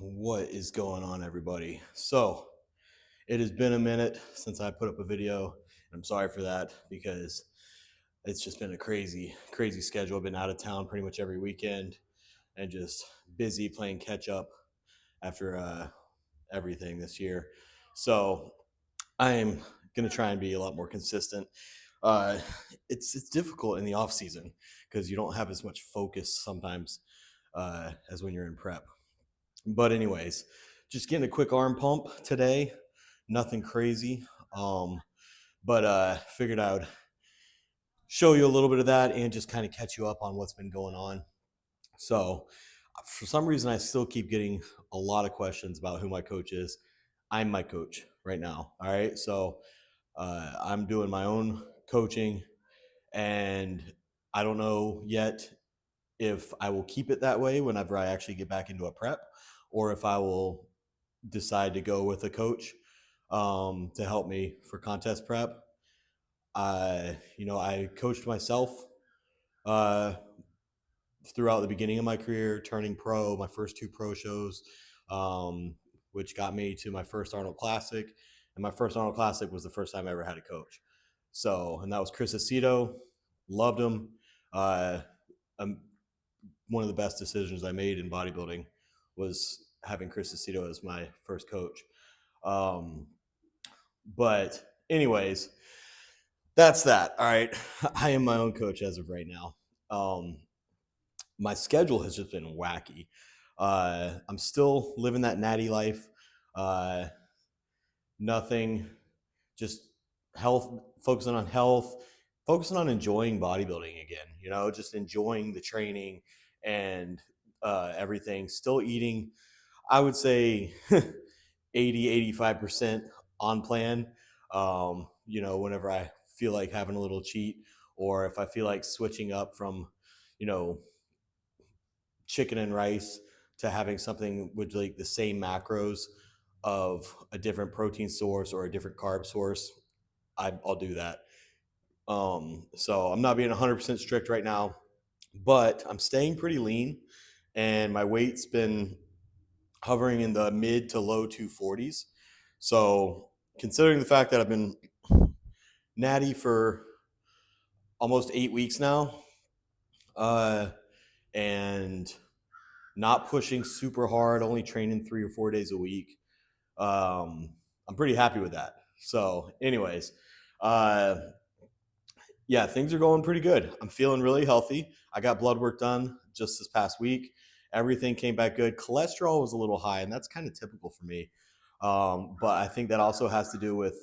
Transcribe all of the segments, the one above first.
What is going on, everybody? So, it has been a minute since I put up a video, and I'm sorry for that because it's just been a crazy schedule. I've been out of town pretty much every weekend and just busy playing catch up after everything this year. So, I am going to try and be a lot more consistent. Uh, it's difficult in the off season because you don't have as much focus sometimes as when you're in prep. But anyways, just getting a quick arm pump today. Nothing crazy. But figured I would show you a little bit of that and just kind of catch you up on what's been going on. So for some reason I still keep getting a lot of questions about who my coach is. I'm my coach right now. All right. So I'm doing my own coaching and I don't know yet if I will keep it that way whenever I actually get back into a prep or if I will decide to go with a coach to help me for contest prep. I coached myself uh, throughout the beginning of my career, turning pro, my first two pro shows, which got me to my first Arnold Classic. And my first Arnold Classic was the first time I ever had a coach. So, and that was Chris Aceto. Loved him. I'm one of the best decisions I made in bodybuilding was having Chris Aceto as my first coach. But anyways, that's that. All right. I am my own coach as of right now. My schedule has just been wacky. I'm still living that natty life. Uh, Nothing, just health, focusing on enjoying bodybuilding again, just enjoying the training and everything. Still eating, I would say 80-85% on plan. Whenever I feel like having a little cheat, or if I feel like switching up from, you know, chicken and rice to having something with like the same macros of a different protein source or a different carb source, I'll do that. So I'm not being 100% strict right now, but I'm staying pretty lean, and my weight's been hovering in the mid to low 240s. So, considering the fact that I've been natty for almost 8 weeks now, uh, and not pushing super hard, only training 3 or 4 days a week, I'm pretty happy with that. So, anyways, uh, yeah, things are going pretty good. I'm feeling really healthy. I got blood work done just this past week. Everything came back good. Cholesterol was a little high, and that's kind of typical for me. But I think that also has to do with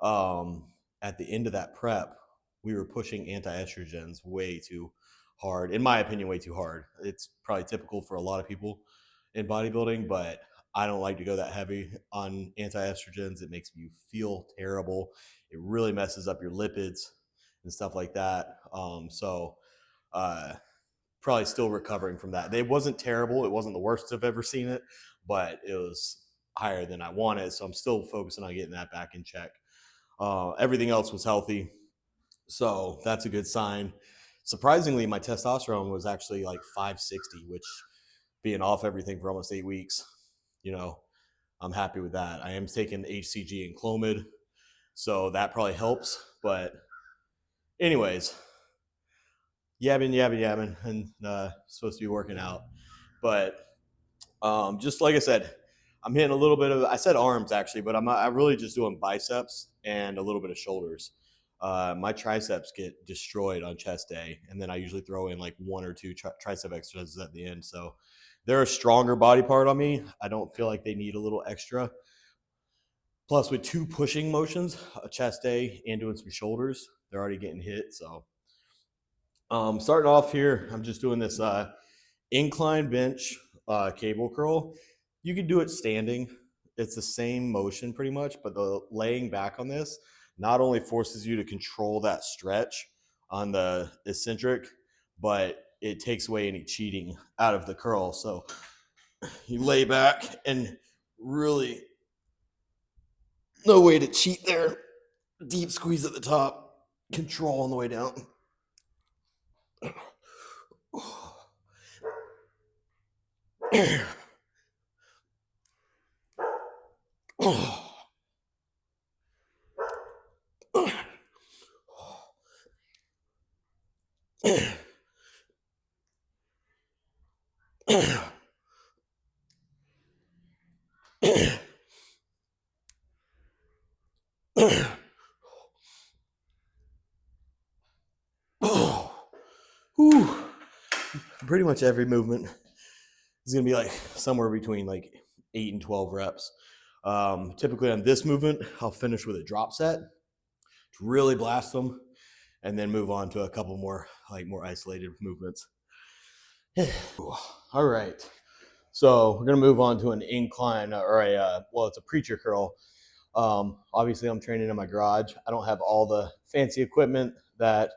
um, at the end of that prep, we were pushing anti-estrogens way too hard. In my opinion, way too hard. It's probably typical for a lot of people in bodybuilding, but I don't like to go that heavy on anti-estrogens. It makes you feel terrible. It really messes up your lipids and stuff like that. Uh, Probably still recovering from that. It wasn't terrible. It wasn't the worst I've ever seen it, but it was higher than I wanted. So I'm still focusing on getting that back in check. Everything else was healthy. So that's a good sign. Surprisingly, my testosterone was actually like 560, which being off everything for almost 8 weeks, you know, I'm happy with that. I am taking HCG and Clomid, so that probably helps. But anyways, yabbing, and supposed to be working out. But just like I said, I'm hitting a little bit of. I said arms actually, but I'm really just doing biceps and a little bit of shoulders. My triceps get destroyed on chest day, and then I usually throw in like one or two tricep exercises at the end. So they're a stronger body part on me. I don't feel like they need a little extra. Plus, with two pushing motions, a chest day and doing some shoulders, they're already getting hit. So starting off here, I'm just doing this incline bench cable curl. You can do it standing. It's the same motion pretty much, but the laying back on this not only forces you to control that stretch on the eccentric, but it takes away any cheating out of the curl. So you lay back and really no way to cheat there. Deep squeeze at the top, control on the way down. Pretty much every movement is going to be like somewhere between like 8 and 12 reps. Typically on this movement, I'll finish with a drop set to really blast them, and then move on to a couple more like more isolated movements. All right. So we're going to move on to an incline or it's a preacher curl. Obviously, I'm training in my garage. I don't have all the fancy equipment that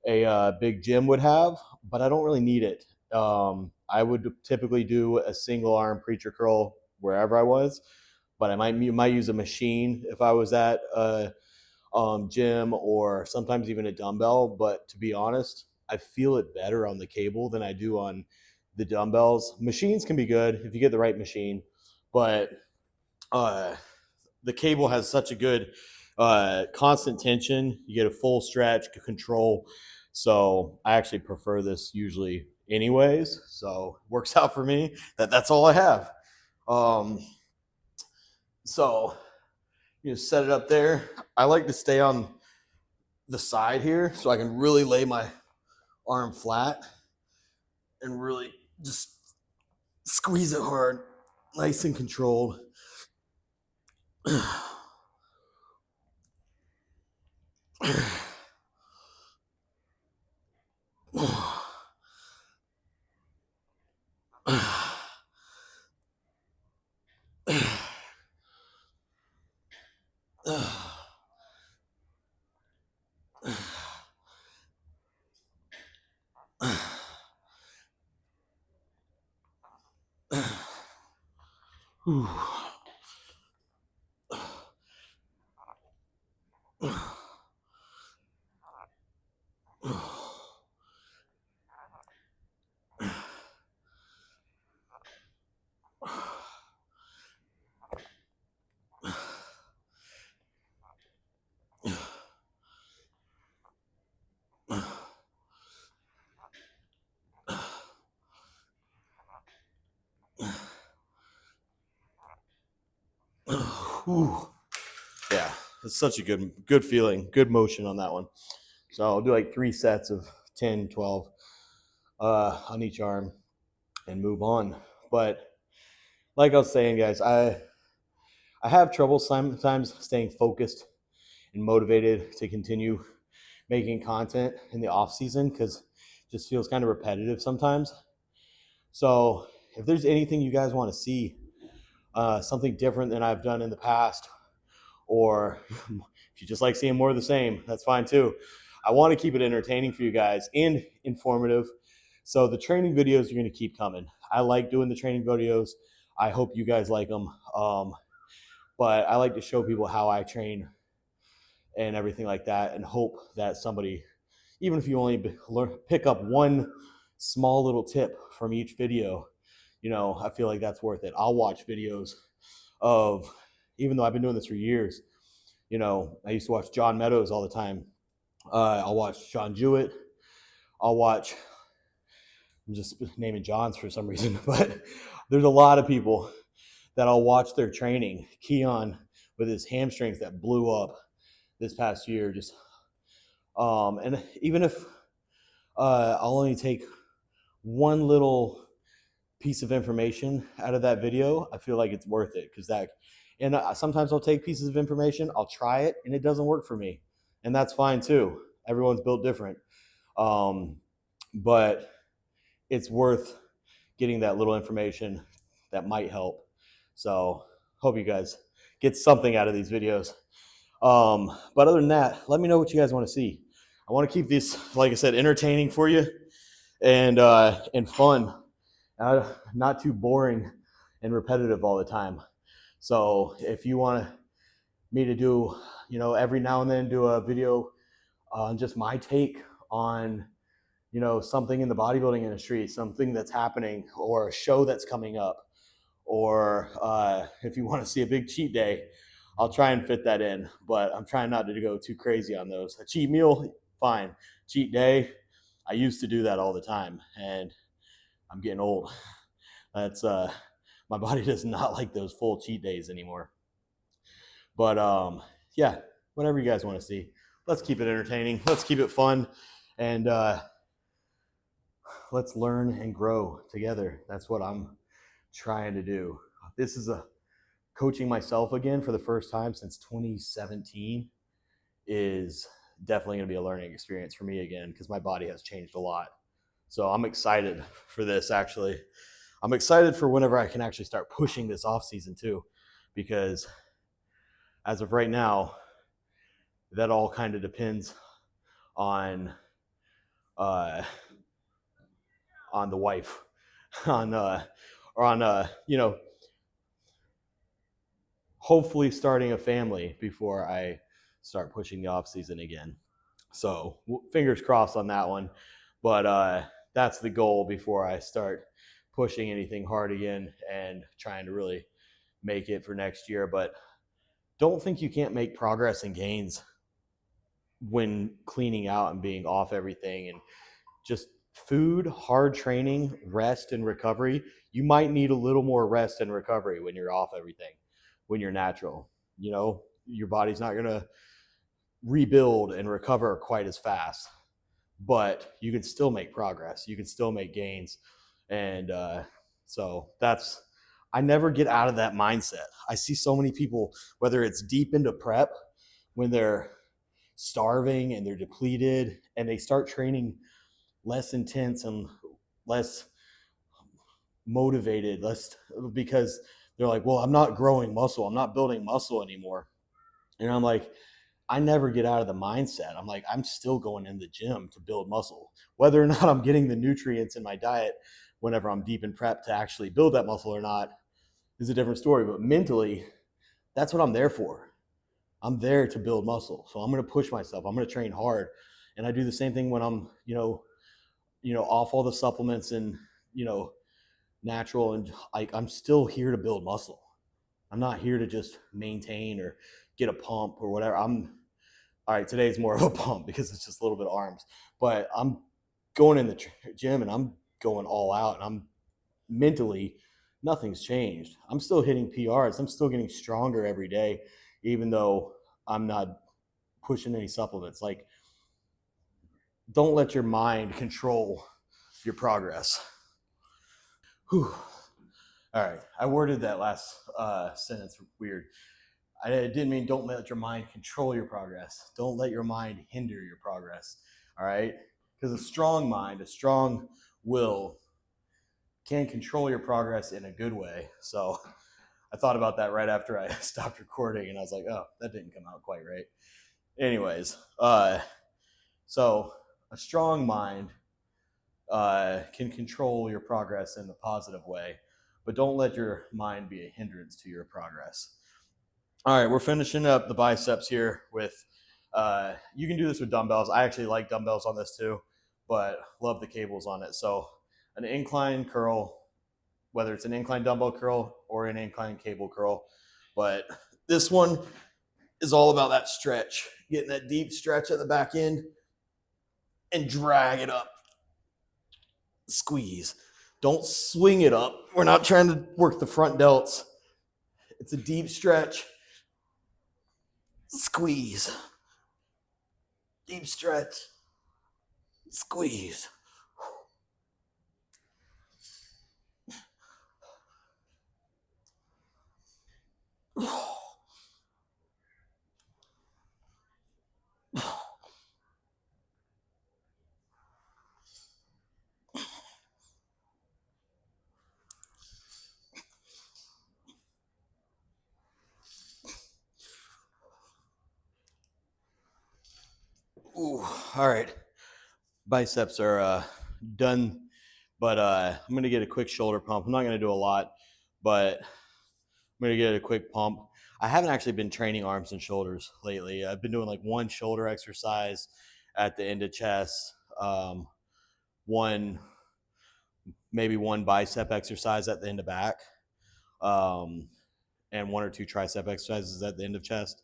a big gym would have, but I don't really need it. I would typically do a single arm preacher curl wherever I was, but I might use a machine if I was at a gym, or sometimes even a dumbbell. But to be honest, I feel it better on the cable than I do on the dumbbells. Machines can be good if you get the right machine, but the cable has such a good constant tension. You get a full stretch control. So I actually prefer this usually anyways. So it works out for me. That's all I have. So you just set it up there. I like to stay on the side here so I can really lay my arm flat and really just squeeze it hard, nice and controlled. Yeah, it's such a good feeling, good motion on that one. So I'll do like 3 sets of 10, 12 on each arm and move on. But like I was saying, guys, I have trouble sometimes staying focused and motivated to continue making content in the off season because it just feels kind of repetitive sometimes. So if there's anything you guys want to see, something different than I've done in the past, or if you just like seeing more of the same, that's fine too. I want to keep it entertaining for you guys and informative. So the training videos are going to keep coming. I like doing the training videos. I hope you guys like them. But I like to show people how I train and everything like that, and hope that somebody, even if you only pick up one small little tip from each video, I feel like that's worth it. I'll watch videos of, even though I've been doing this for years, I used to watch John Meadows all the time. I'll watch Sean Jewett. I'm just naming Johns for some reason, but there's a lot of people that I'll watch their training. Keon with his hamstrings that blew up this past year, and even if I'll only take one little piece of information out of that video, I feel like it's worth it, because and sometimes I'll take pieces of information, I'll try it, and it doesn't work for me, and that's fine too. Everyone's built different, but it's worth getting that little information that might help. So hope you guys get something out of these videos. But other than that, let me know what you guys want to see. I want to keep these, like I said, entertaining for you and fun, not too boring and repetitive all the time. So if you want me to do, every now and then do a video on just my take on, something in the bodybuilding industry, something that's happening, or a show that's coming up, or if you want to see a big cheat day, I'll try and fit that in. But I'm trying not to go too crazy on those. A cheat meal, fine. Cheat day, I used to do that all the time, and I'm getting old. That's my body does not like those full cheat days anymore. But yeah, whatever you guys want to see. Let's keep it entertaining. Let's keep it fun, and let's learn and grow together. That's what I'm trying to do. This is a coaching myself again for the first time since 2017 is definitely going to be a learning experience for me again because my body has changed a lot. So I'm excited for this actually. I'm excited for whenever I can actually start pushing this off season too, because as of right now, that all kind of depends on uh, on the wife, on or on hopefully starting a family before I start pushing the off season again. So fingers crossed on that one. But that's the goal before I start pushing anything hard again and trying to really make it for next year. But don't think you can't make progress and gains when cleaning out and being off everything and just food, hard training, rest, and recovery. You might need a little more rest and recovery when you're off everything, when you're natural. You know, your body's not going to rebuild and recover quite as fast, but you can still make progress. You can still make gains. And so that's, I never get out of that mindset. I see so many people, whether it's deep into prep, when they're starving and they're depleted and they start training less intense and less motivated, less because they're like, well, I'm not growing muscle. I'm not building muscle anymore. And I'm like, I never get out of the mindset. I'm like, I'm still going in the gym to build muscle. Whether or not I'm getting the nutrients in my diet whenever I'm deep in prep to actually build that muscle or not is a different story. But mentally, that's what I'm there for. I'm there to build muscle. So I'm going to push myself. I'm going to train hard. And I do the same thing when I'm, off all the supplements and, natural, and like I'm still here to build muscle. I'm not here to just maintain or get a pump or whatever. I'm all right. Today's more of a pump because it's just a little bit of arms, but I'm going in the gym and I'm going all out, and I'm mentally, nothing's changed. I'm still hitting PRs. I'm still getting stronger every day, even though I'm not pushing any supplements. Like, don't let your mind control your progress. Whew. All right. I worded that last sentence weird. I didn't mean don't let your mind control your progress. Don't let your mind hinder your progress. All right? Because a strong mind, a strong will can control your progress in a good way. So I thought about that right after I stopped recording, and I was like, oh, that didn't come out quite right. Anyways, so a strong mind can control your progress in a positive way, but don't let your mind be a hindrance to your progress. All right, we're finishing up the biceps here with, you can do this with dumbbells. I actually like dumbbells on this too, but love the cables on it. So an incline curl, whether it's an incline dumbbell curl or an incline cable curl, but this one is all about that stretch, getting that deep stretch at the back end and drag it up. Squeeze. Don't swing it up. We're not trying to work the front delts. It's a deep stretch. Squeeze. Deep stretch. Squeeze. Ooh, all right. Biceps are done, but I'm going to get a quick shoulder pump. I'm not going to do a lot, but I'm going to get a quick pump. I haven't actually been training arms and shoulders lately. I've been doing like one shoulder exercise at the end of chest, maybe one bicep exercise at the end of back. and 1 or 2 tricep exercises at the end of chest.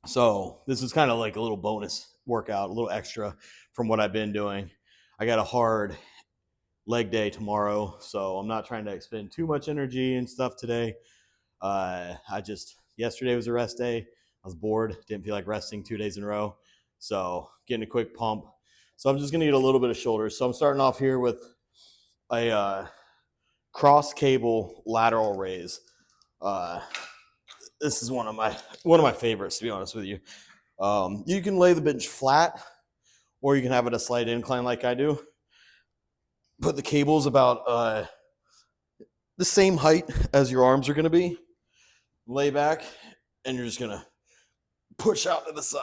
So this is kind of like a little bonus workout, a little extra from what I've been doing. I got a hard leg day tomorrow, so I'm not trying to expend too much energy and stuff today. Yesterday was a rest day. I was bored, didn't feel like resting 2 days in a row, so getting a quick pump. So I'm just gonna get a little bit of shoulders. So I'm starting off here with a cross cable lateral raise. This is one of my favorites, to be honest with you. You can lay the bench flat, or you can have it a slight incline like I do. Put the cables about the same height as your arms are going to be. Lay back, and you're just going to push out to the side.